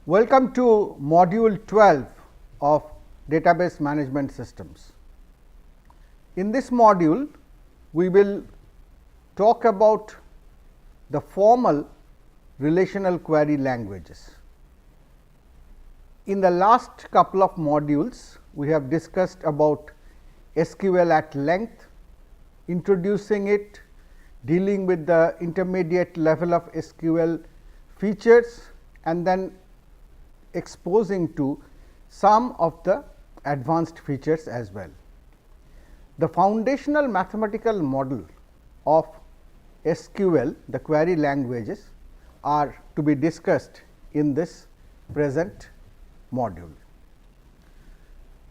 Welcome to module 12 of database management systems. In this module, we will talk about the formal relational query languages. In the last couple of modules, we have discussed about SQL at length, introducing it, dealing with the intermediate level of SQL features, and then exposing to some of the advanced features as well. The foundational mathematical model of SQL, the query languages, are to be discussed in this present module.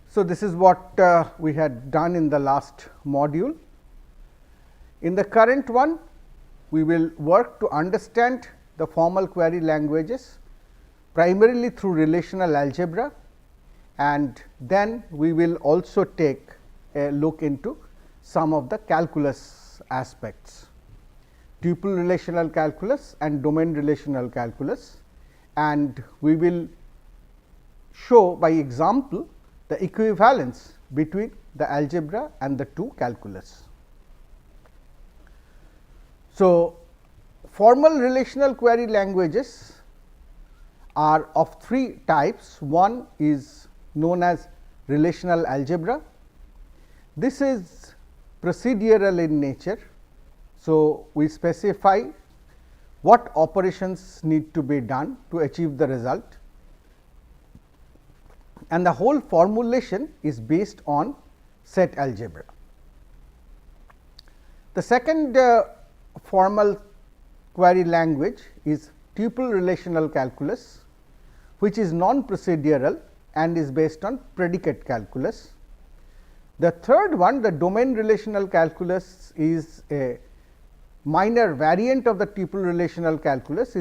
So, this is what we had done in the last module. In the current one, we will work to understand the formal query languages primarily through relational algebra, and then we will also take a look into some of the calculus aspects, tuple relational calculus and domain relational calculus, and we will show by example the equivalence between the algebra and the two calculus. So, formal relational query languages are of three types. One is known as relational algebra. This is procedural in nature. So, we specify what operations need to be done to achieve the result, and the whole formulation is based on set algebra. The second formal query language is tuple relational calculus, which is non-procedural and is based on predicate calculus. The third one, the domain relational calculus, is a minor variant of the tuple relational calculus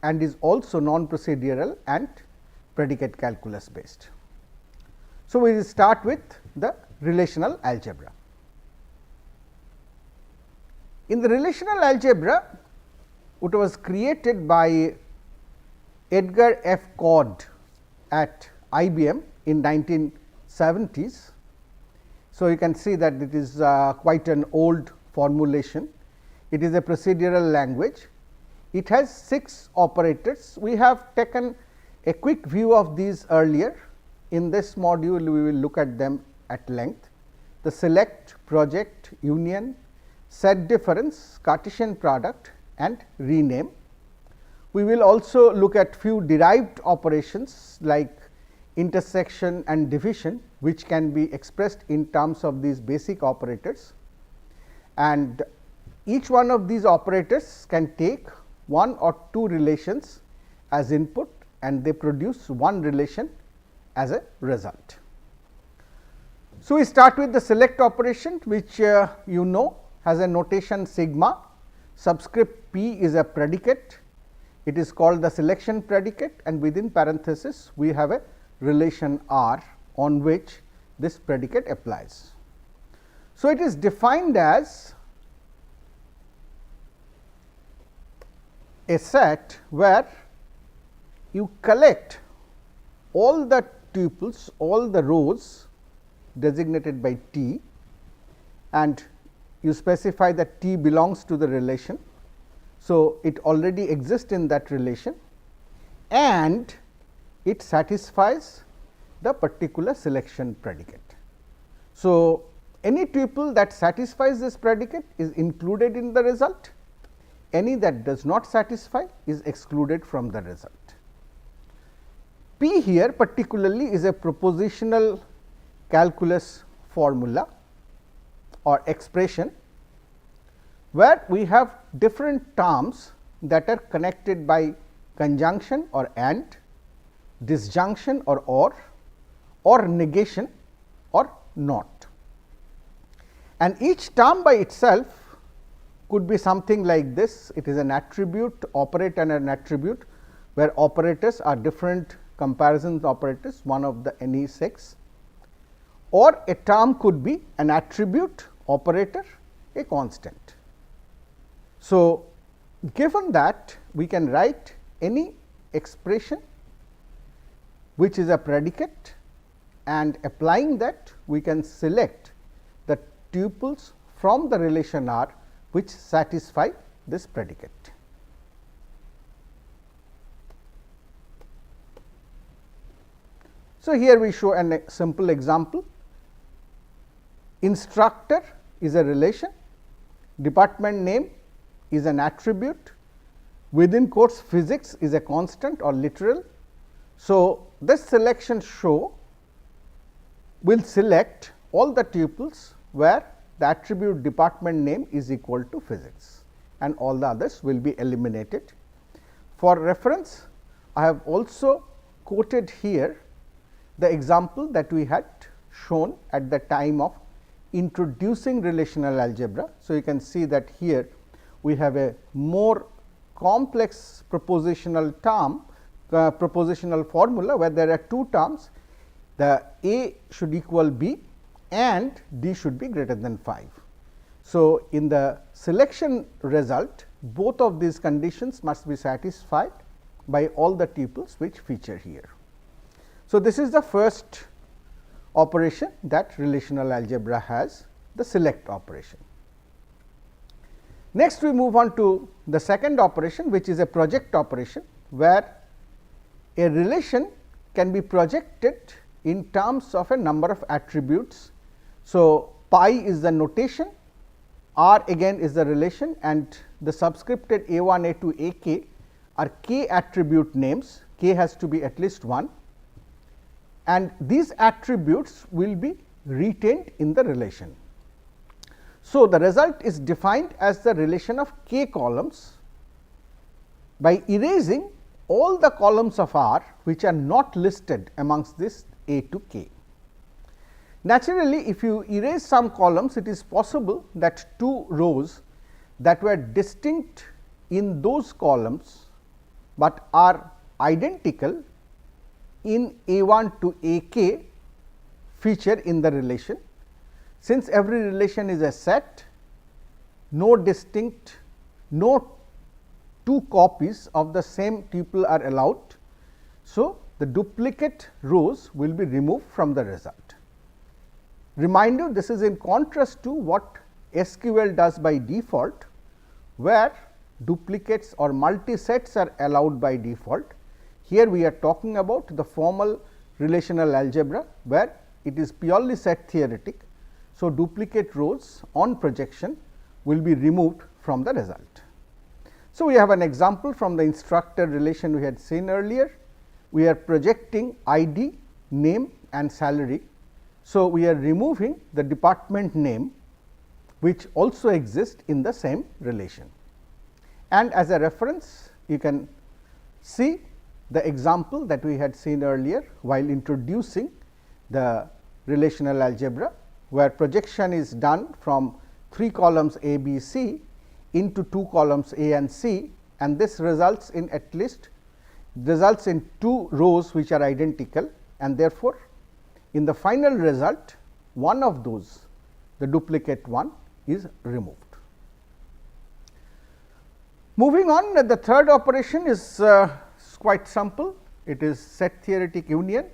and is also non-procedural and predicate calculus based. So, we will start with the relational algebra. In the relational algebra, it was created by Edgar F. Codd at IBM in 1970s. So, you can see that it is quite an old formulation. It is a procedural language. It has 6 operators. We have taken a quick view of these earlier. In this module, we will look at them at length. The select, project, union, set difference, Cartesian product, and rename. We will also look at few derived operations like intersection and division, which can be expressed in terms of these basic operators, and each one of these operators can take one or two relations as input, and they produce one relation as a result. So, we start with the select operation, which you know has a notation sigma. Subscript p is a predicate. It is called the selection predicate, and within parenthesis we have a relation R on which this predicate applies. So, it is defined as a set where you collect all the tuples, all the rows designated by T, and you specify that T belongs to the relation. So, it already exists in that relation and it satisfies the particular selection predicate. So, any tuple that satisfies this predicate is included in the result, any that does not satisfy is excluded from the result. P here particularly is a propositional calculus formula or expression, where we have different terms that are connected by conjunction or and, disjunction or negation or not. And each term by itself could be something like this. It is an attribute, operate and an attribute, where operators are different comparison operators, one of the any 6, or a term could be an attribute, operator, a constant. So, given that we can write any expression which is a predicate, and applying that we can select the tuples from the relation R which satisfy this predicate. So, here we show a simple example. Instructor is a relation, department name is an attribute, within quotes physics is a constant or literal. So, this selection show will select all the tuples where the attribute department name is equal to physics, and all the others will be eliminated. For reference, I have also quoted here the example that we had shown at the time of introducing relational algebra. So, you can see that here we have a more complex propositional term, propositional formula, where there are two terms, the A should equal B and D should be greater than 5. So, in the selection result, both of these conditions must be satisfied by all the tuples which feature here. So, this is the first operation that relational algebra has, the select operation. Next, we move on to the second operation, which is a project operation, where a relation can be projected in terms of a number of attributes. So, pi is the notation, R again is the relation, and the subscripted A1, A2, Ak are k attribute names, k has to be at least 1, and these attributes will be retained in the relation. So, the result is defined as the relation of k columns by erasing all the columns of R which are not listed amongst this A to k. Naturally, if you erase some columns, it is possible that two rows that were distinct in those columns, but are identical in A1 to Ak feature in the relation. Since every relation is a set, no two copies of the same tuple are allowed. So, the duplicate rows will be removed from the result. Remind you, this is in contrast to what SQL does by default, where duplicates or multi-sets are allowed by default. Here we are talking about the formal relational algebra, where it is purely set theoretic. So, duplicate rows on projection will be removed from the result. So, we have an example from the instructor relation we had seen earlier. We are projecting ID, name and salary. So, we are removing the department name which also exists in the same relation. And as a reference, you can see the example that we had seen earlier while introducing the relational algebra, where projection is done from 3 columns A, B, C into 2 columns A and C, and this results in two rows which are identical, and therefore, in the final result one of those, the duplicate one, is removed. Moving on, the third operation is quite simple. It is set theoretic union.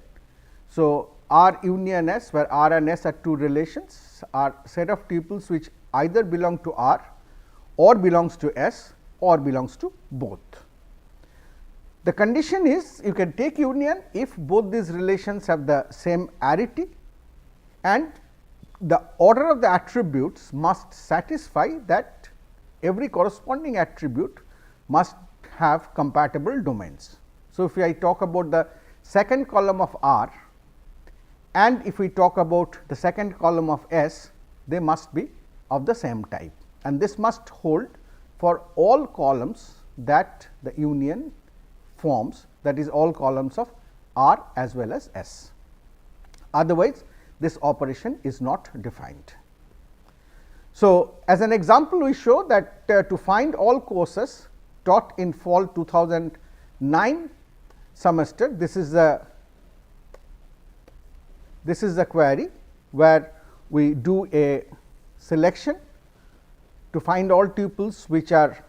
So, R union S, where R and S are two relations, are set of tuples which either belong to R or belongs to S or belongs to both. The condition is, you can take union if both these relations have the same arity, and the order of the attributes must satisfy that every corresponding attribute must have compatible domains. So, if I talk about the second column of R, and if we talk about the second column of S, they must be of the same type, and this must hold for all columns that the union forms, that is all columns of R as well as S. Otherwise, this operation is not defined. So, as an example, we show that to find all courses taught in fall 2009 semester, this is the query where we do a selection to find all tuples which are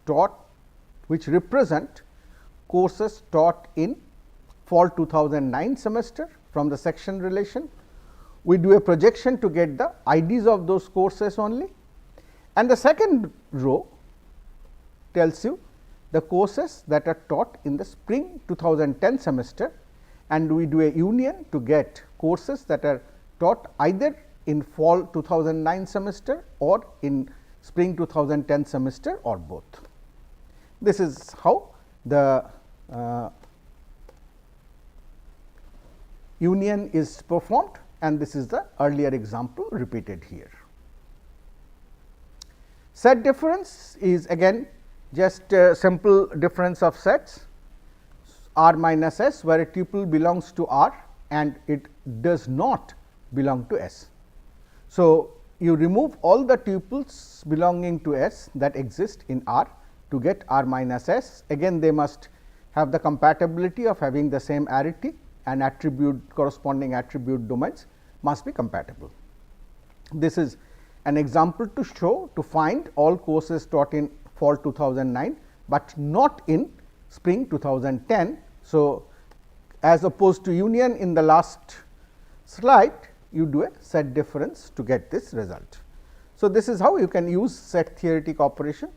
taught, which represent courses taught in fall 2009 semester from the section relation. We do a projection to get the IDs of those courses only, and the second row tells you the courses that are taught in the spring 2010 semester, and we do a union to get courses that are taught either in fall 2009 semester or in spring 2010 semester or both. This is how the union is performed, and this is the earlier example repeated here. Set difference is again just a simple difference of sets R minus S, where a tuple belongs to R and it does not belong to S. So, you remove all the tuples belonging to S that exist in R to get R minus S. Again, they must have the compatibility of having the same arity, and attribute corresponding attribute domains must be compatible. This is an example to show to find all courses taught in fall 2009, but not in spring 2010. So, as opposed to union in the last slide, you do a set difference to get this result. So, this is how you can use set theoretic operation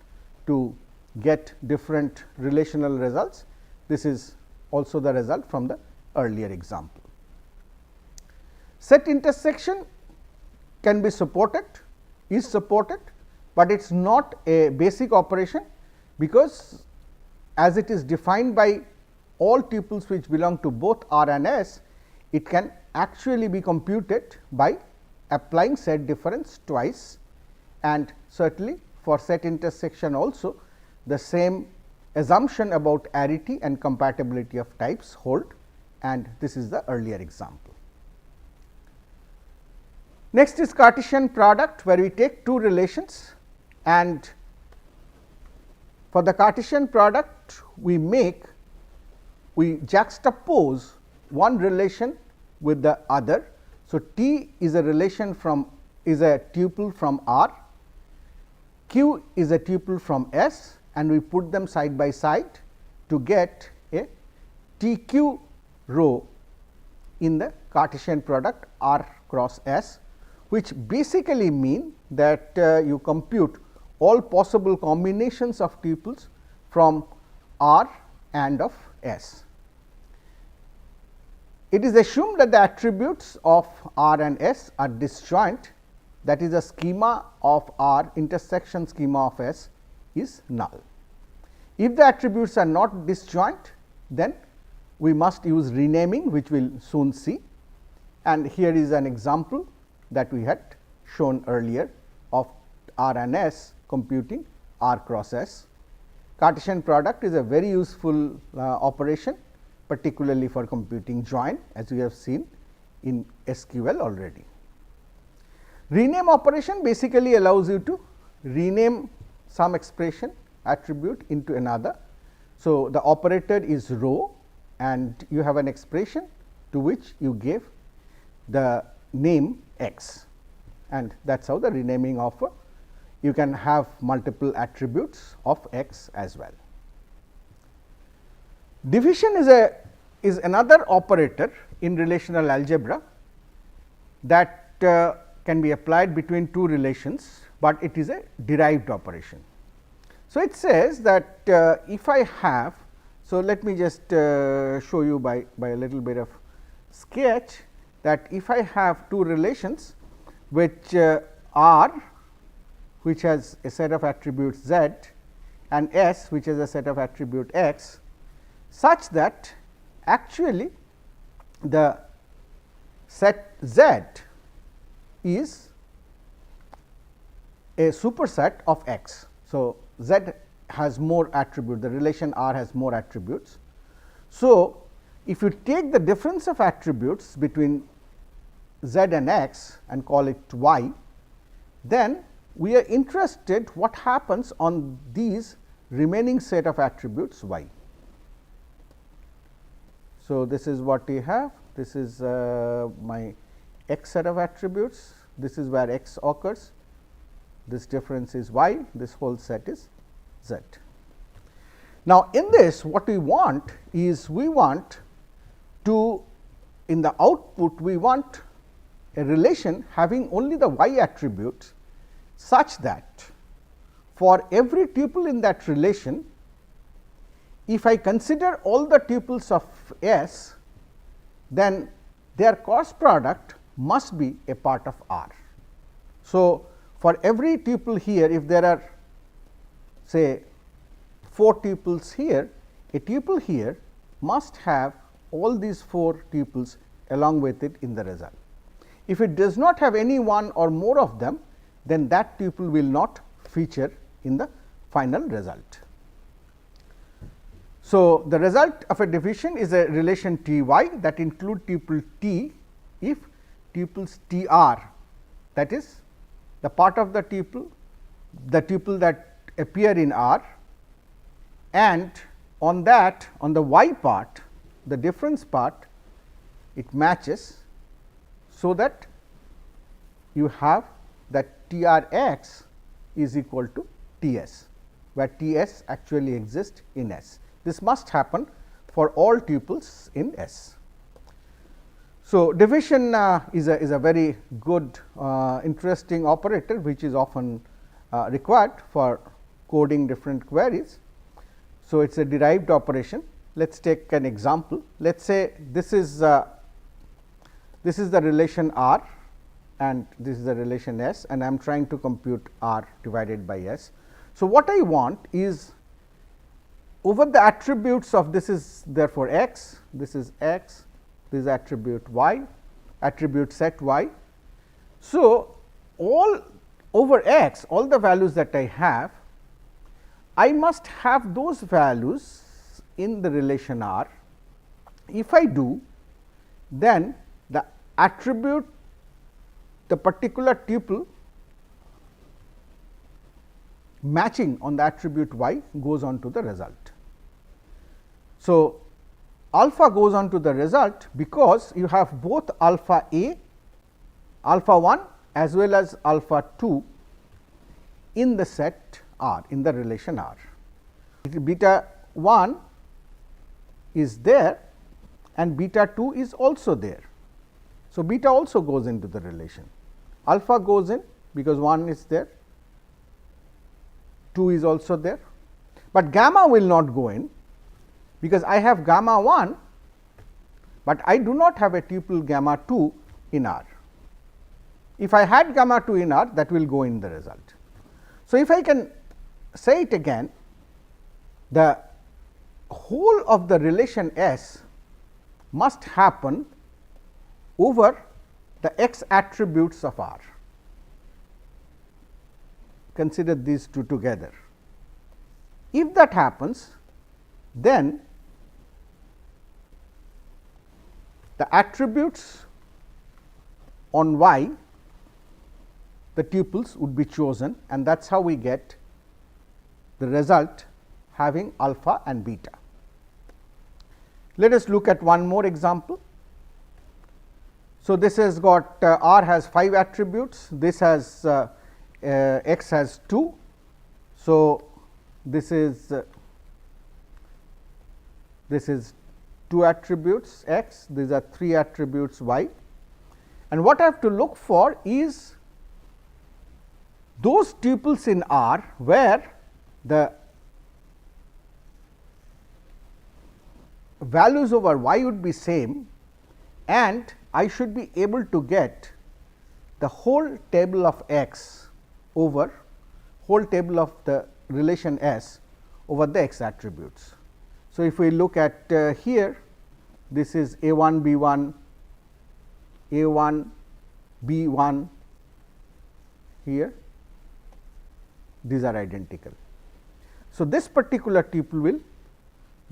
to get different relational results. This is also the result from the earlier example. Set intersection can be supported, is supported, but it is not a basic operation, because as it is defined by all tuples which belong to both R and S, it can actually be computed by applying set difference twice, and certainly for set intersection also the same assumption about arity and compatibility of types hold, and this is the earlier example. Next is Cartesian product, where we take two relations, and for the Cartesian product we juxtapose one relation with the other. So, T is a relation is a tuple from R, Q is a tuple from S, and we put them side by side to get a T Q row in the Cartesian product R cross S, which basically mean that you compute all possible combinations of tuples from R and of S. It is assumed that the attributes of R and S are disjoint, that is, the schema of R intersection schema of S is null. If the attributes are not disjoint, then we must use renaming, which we will soon see, and here is an example that we had shown earlier of R and S computing R cross S. Cartesian product is a very useful operation, particularly for computing join, as we have seen in SQL already. Rename operation basically allows you to rename some expression attribute into another. So, the operator is row, and you have an expression to which you give the name x, and that is how the renaming of you can have multiple attributes of x as well. Division is another operator in relational algebra that can be applied between two relations, but it is a derived operation. So, it says that if I have, so let me just show you by a little bit of sketch, that if I have two relations which R, which has a set of attributes z, and S, which has a set of attribute x, such that actually the set z is a superset of x. So, z has more attributes, the relation R has more attributes. So, if you take the difference of attributes between z and x and call it y, then we are interested what happens on these remaining set of attributes y. So, this is what we have, this is my x set of attributes, this is where x occurs, this difference is y, this whole set is z. Now, in this what we want is we want to in the output we want a relation having only the y attributes, such that for every tuple in that relation, if I consider all the tuples of S, then their cross product must be a part of R. So, for every tuple here, if there are say 4 tuples here, a tuple here must have all these 4 tuples along with it in the result. If it does not have any one or more of them, then that tuple will not feature in the final result. So, the result of a division is a relation T y that include tuple T if tuples T r, that is the part of the tuple that appear in R, and on that, on the y part, the difference part, it matches, so that you have that T r x is equal to T s, where T s actually exists in S. This must happen for all tuples in S. So, division is a very good interesting operator, which is often required for coding different queries. So, it is a derived operation. Let us take an example. Let us say this is the relation R and this is the relation S, and I am trying to compute R divided by S. So, what I want is over the attributes of this is therefore x, this is x, this is attribute y, attribute set y. So, all over x, all the values that I have, I must have those values in the relation R. If I do, then the attribute, the particular tuple matching on the attribute y goes on to the result. So, alpha goes on to the result, because you have both alpha a, alpha 1 as well as alpha 2 in the set R, in the relation R. Beta 1 is there and beta 2 is also there. So, beta also goes into the relation, alpha goes in because 1 is there, 2 is also there, but gamma will not go in, because I have gamma 1, but I do not have a tuple gamma 2 in R. If I had gamma 2 in R, that will go in the result. So, if I can say it again, the whole of the relation S must happen over the x attributes of R. Consider these two together. If that happens, then the attributes on y, the tuples would be chosen, and that is how we get the result having alpha and beta. Let us look at one more example. So, this has got R has 5 attributes, this has x has 2. So, this is 2 attributes x, these are 3 attributes y, and what I have to look for is those tuples in R where the values over y would be same, and I should be able to get the whole table of x over whole table of the relation S over the x attributes. So, if we look at here, this is A 1 B 1, A 1 B 1 here, these are identical. So, this particular tuple will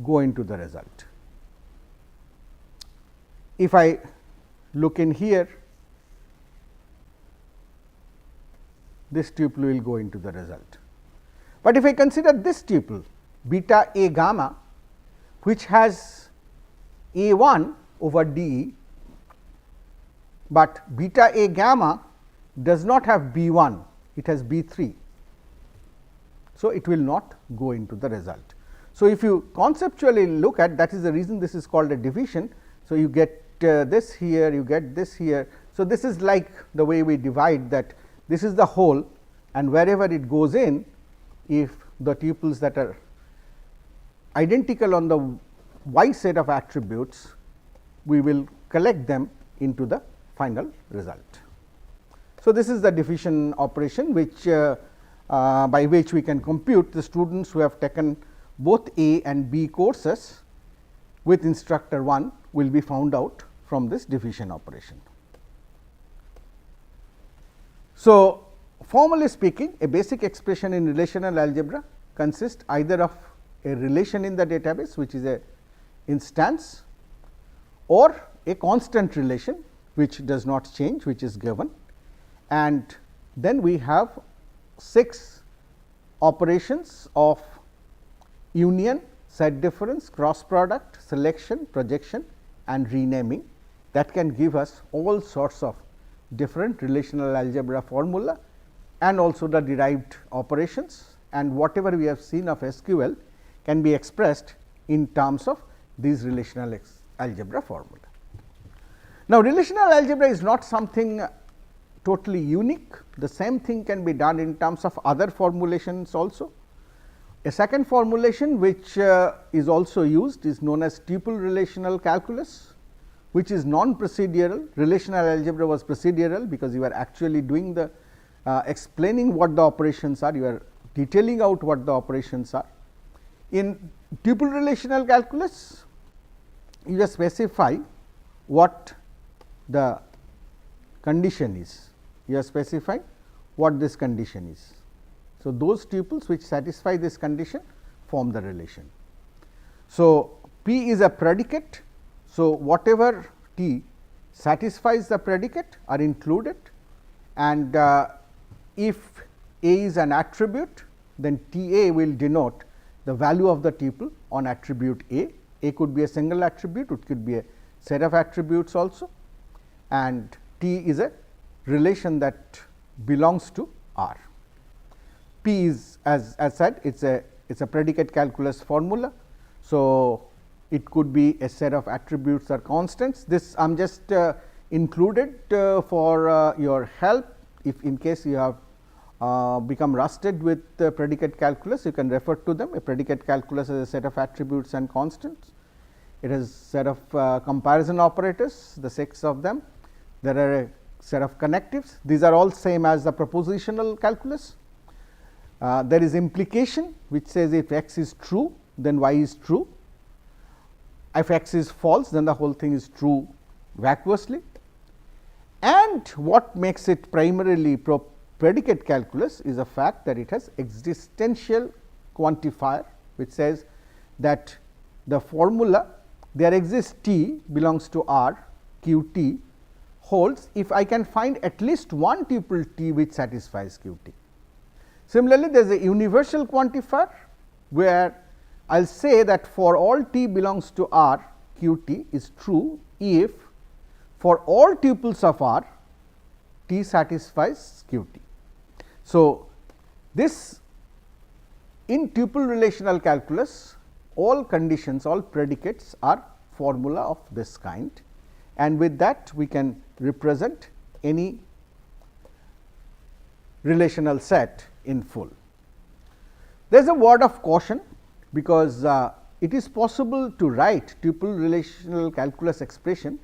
go into the result. If I look in here, this tuple will go into the result. But if I consider this tuple beta A gamma, which has A 1 over D E, but beta A gamma does not have B 1, it has B 3. So, it will not go into the result. So, if you conceptually look at, that is the reason this is called a division, So, you get this here, you get this here. So, this is like the way we divide, that this is the whole, and wherever it goes in, if the tuples that are identical on the y set of attributes, we will collect them into the final result. So, this is the division operation, which by which we can compute the students who have taken both A and B courses with instructor 1 will be found out from this division operation. So, formally speaking, a basic expression in relational algebra consists either of a relation in the database, which is a instance, or a constant relation which does not change, which is given, and then we have 6 operations of union, set difference, cross product, selection, projection and renaming that can give us all sorts of different relational algebra formula and also the derived operations, and whatever we have seen of SQL can be expressed in terms of these relational algebra formula. Now, relational algebra is not something totally unique. The same thing can be done in terms of other formulations also. A second formulation which is also used is known as tuple relational calculus, which is non-procedural. Relational algebra was procedural because you are actually doing the explaining what the operations are, you are detailing out what the operations are. In tuple relational calculus, you just specify what the condition is, you are specifying what this condition is. So, those tuples which satisfy this condition form the relation. So, P is a predicate. So, whatever T satisfies the predicate are included, and if A is an attribute, then T A will denote the value of the tuple on attribute A. A could be a single attribute, it could be a set of attributes also, and T is a relation that belongs to R. P is, as said, it is a predicate calculus formula. So, it could be a set of attributes or constants. This I am just included for your help. If in case you have become rusted with predicate calculus, you can refer to them. A predicate calculus is a set of attributes and constants. It is a set of comparison operators, the 6 of them. There are a set of connectives. These are all same as the propositional calculus. There is implication, which says if x is true, then y is true. If x is false, then the whole thing is true vacuously. And what makes it primarily predicate calculus is the fact that it has existential quantifier, which says that the formula there exists T belongs to R, Q T holds if I can find at least one tuple T which satisfies Q T. Similarly, there is a universal quantifier where I will say that for all T belongs to R, Q T is true if for all tuples of R, T satisfies Q T. So, this in tuple relational calculus, all conditions, all predicates are formula of this kind, and with that we can represent any relational set in full. There is a word of caution, because it is possible to write tuple relational calculus expression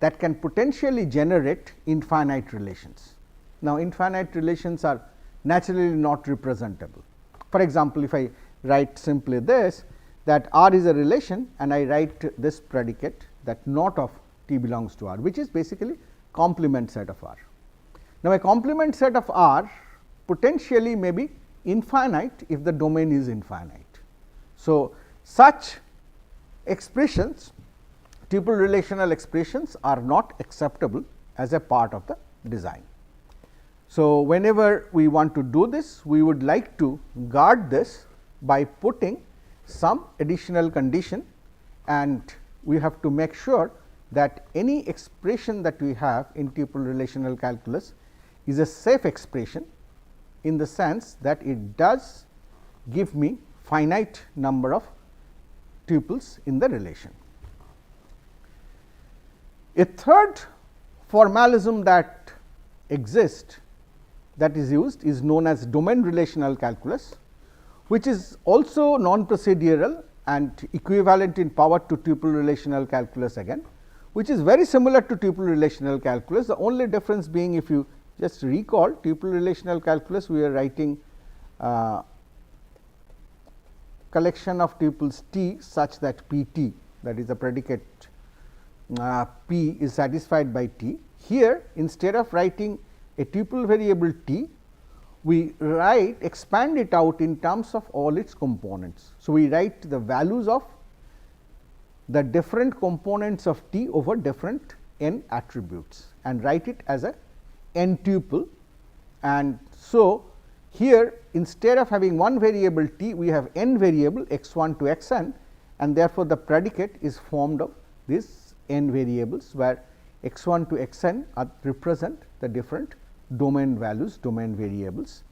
that can potentially generate infinite relations. Now, infinite relations are naturally not representable. For example, if I write simply this, that R is a relation, and I write this predicate that not of T belongs to R, which is basically complement set of R. Now, a complement set of R potentially may be infinite if the domain is infinite. So, such expressions, tuple relational expressions, are not acceptable as a part of the design. So, whenever we want to do this, we would like to guard this by putting some additional condition, and we have to make sure that any expression that we have in tuple relational calculus is a safe expression, in the sense that it does give me finite number of tuples in the relation. A third formalism that exists, that is used, is known as domain relational calculus, which is also non-procedural and equivalent in power to tuple relational calculus again, which is very similar to tuple relational calculus. The only difference being, if you just recall, tuple relational calculus, we are writing collection of tuples T such that P T, that is the predicate P is satisfied by T. Here, instead of writing a tuple variable T, we expand it out in terms of all its components. So, we write the values of the different components of T over different n attributes and write it as a n tuple. And so, here instead of having one variable T, we have n variable x 1 to x n, and therefore, the predicate is formed of these n variables, where x 1 to x n represent the different domain values, domain variables,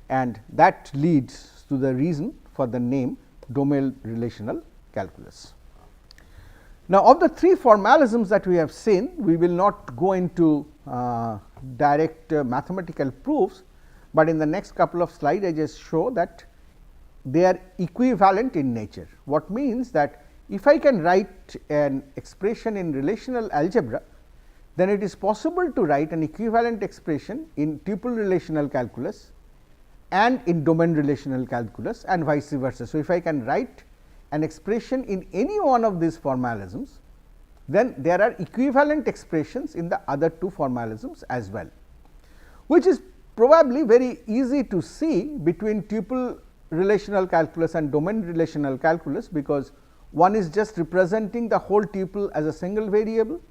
and that leads to the reason for the name domain relational calculus. Now, of the three formalisms that we have seen, we will not go into direct mathematical proofs, but in the next couple of slides I just show that they are equivalent in nature. What means that if I can write an expression in relational algebra, then it is possible to write an equivalent expression in tuple relational calculus and in domain relational calculus and vice versa. So, if I can write an expression in any one of these formalisms, then there are equivalent expressions in the other two formalisms as well, which is probably very easy to see between tuple relational calculus and domain relational calculus, because one is just representing the whole tuple as a single variable,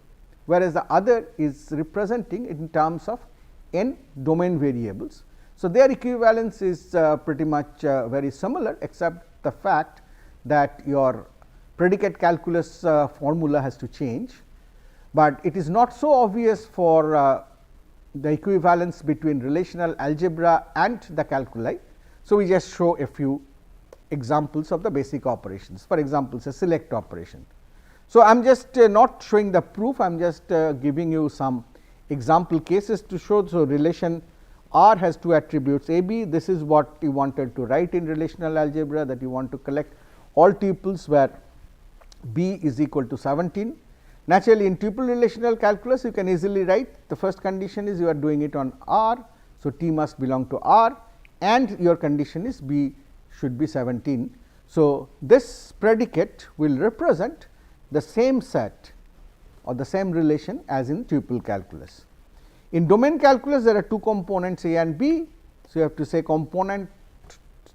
whereas the other is representing in terms of n domain variables. So, their equivalence is pretty much very similar, except the fact that your predicate calculus formula has to change, but it is not so obvious for the equivalence between relational algebra and the calculi. So, we just show a few examples of the basic operations. For example, say select operation. So, I am just not showing the proof, I am just giving you some example cases to show. So, relation R has two attributes A B. This is what you wanted to write in relational algebra, that you want to collect all tuples where B is equal to 17. Naturally, in tuple relational calculus, you can easily write the first condition is you are doing it on R. So, T must belong to R, and your condition is B should be 17. So, this predicate will represent the same set or the same relation as in tuple calculus. In domain calculus, there are two components A and B. So, you have to say component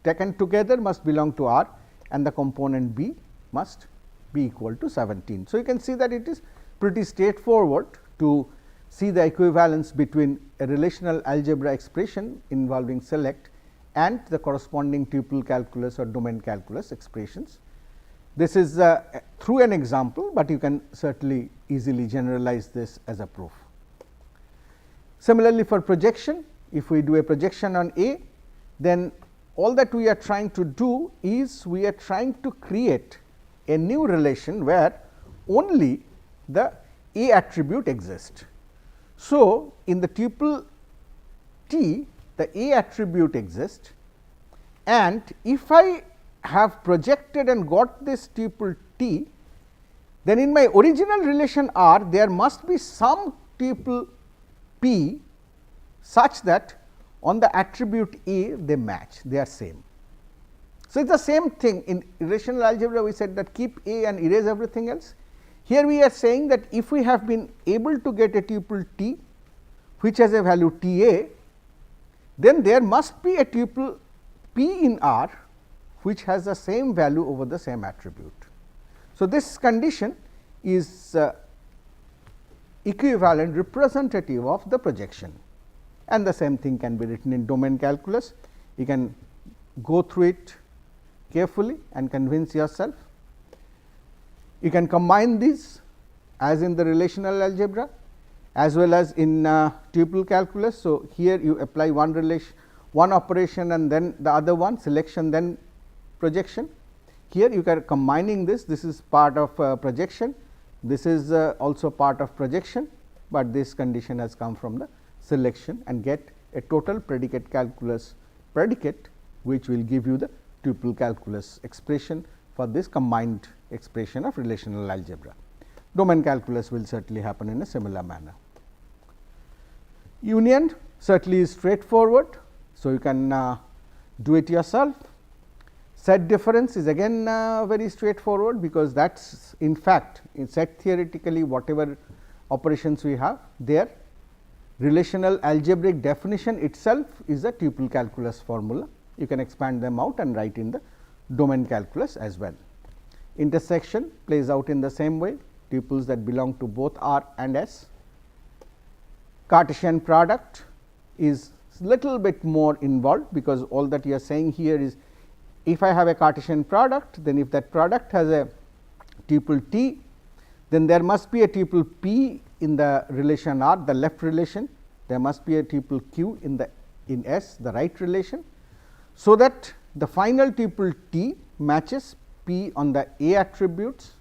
taken together must belong to R, and the component B must be equal to 17. So, you can see that it is pretty straightforward to see the equivalence between a relational algebra expression involving select and the corresponding tuple calculus or domain calculus expressions. This is through an example, but you can certainly easily generalize this as a proof. Similarly, for projection, if we do a projection on A, then all that we are trying to do is we are trying to create a new relation where only the A attribute exists. So, in the tuple T, the A attribute exists, and if I have projected and got this tuple T, then in my original relation R, there must be some tuple P such that on the attribute A they match, they are same. So, it is the same thing in relational algebra, we said that keep A and erase everything else. Here we are saying that if we have been able to get a tuple T which has a value T A, then there must be a tuple P in R which has the same value over the same attribute. So, this condition is equivalent representative of the projection, and the same thing can be written in domain calculus. You can go through it carefully and convince yourself. You can combine these as in the relational algebra as well as in tuple calculus. So, here you apply one operation and then the other one, selection then projection. Here you are combining this is part of projection, This is also part of projection, but this condition has come from the selection and get a total predicate calculus predicate, which will give you the tuple calculus expression for this combined expression of relational algebra. Domain calculus will certainly happen in a similar manner. Union certainly is straightforward, so you can do it yourself. Set difference is again very straightforward, because that is in fact in set theoretically whatever operations we have there. Relational algebraic definition itself is a tuple calculus formula. You can expand them out and write in the domain calculus as well. Intersection plays out in the same way, tuples that belong to both R and S. Cartesian product is little bit more involved, because all that you are saying here is, if I have a Cartesian product, then if that product has a tuple T, then there must be a tuple P in the relation R, the left relation, there must be a tuple Q in S, the right relation, so that the final tuple T matches P on the A attributes,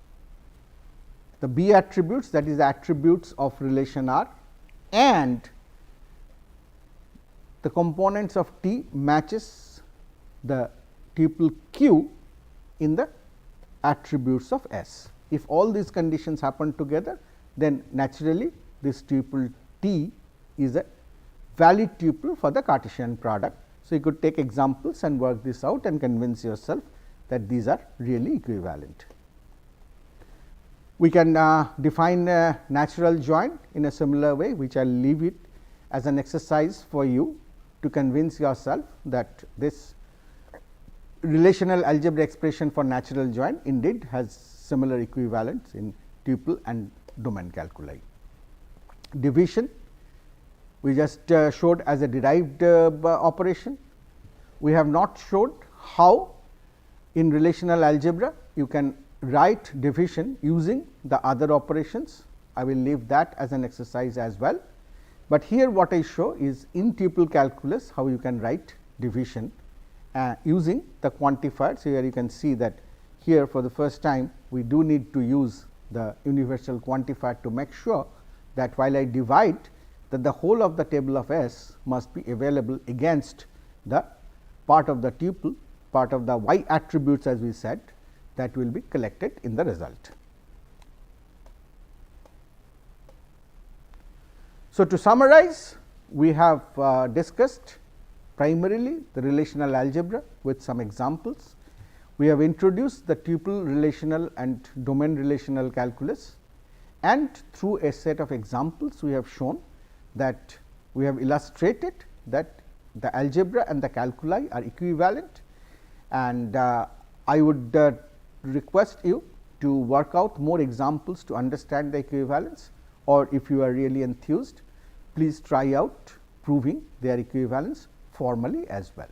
the B attributes, that is the attributes of relation R, and the components of T matches the tuple Q in the attributes of S. If all these conditions happen together, then naturally this tuple T is a valid tuple for the Cartesian product. So, you could take examples and work this out and convince yourself that these are really equivalent. We can define a natural join in a similar way, which I will leave it as an exercise for you to convince yourself that this relational algebra expression for natural join indeed has similar equivalence in tuple and domain calculi. Division we just showed as a derived operation. We have not showed how in relational algebra you can write division using the other operations. I will leave that as an exercise as well, but here what I show is in tuple calculus how you can write division using the quantifier. So, here you can see that here for the first time we do need to use the universal quantifier to make sure that while I divide, that the whole of the table of S must be available against the part of the tuple, part of the y attributes as we said, that will be collected in the result. So, to summarize, we have discussed primarily the relational algebra with some examples. We have introduced the tuple relational and domain relational calculus, and through a set of examples we have shown that we have illustrated that the algebra and the calculi are equivalent, and I would request you to work out more examples to understand the equivalence, or if you are really enthused, please try out proving their equivalence formally as well.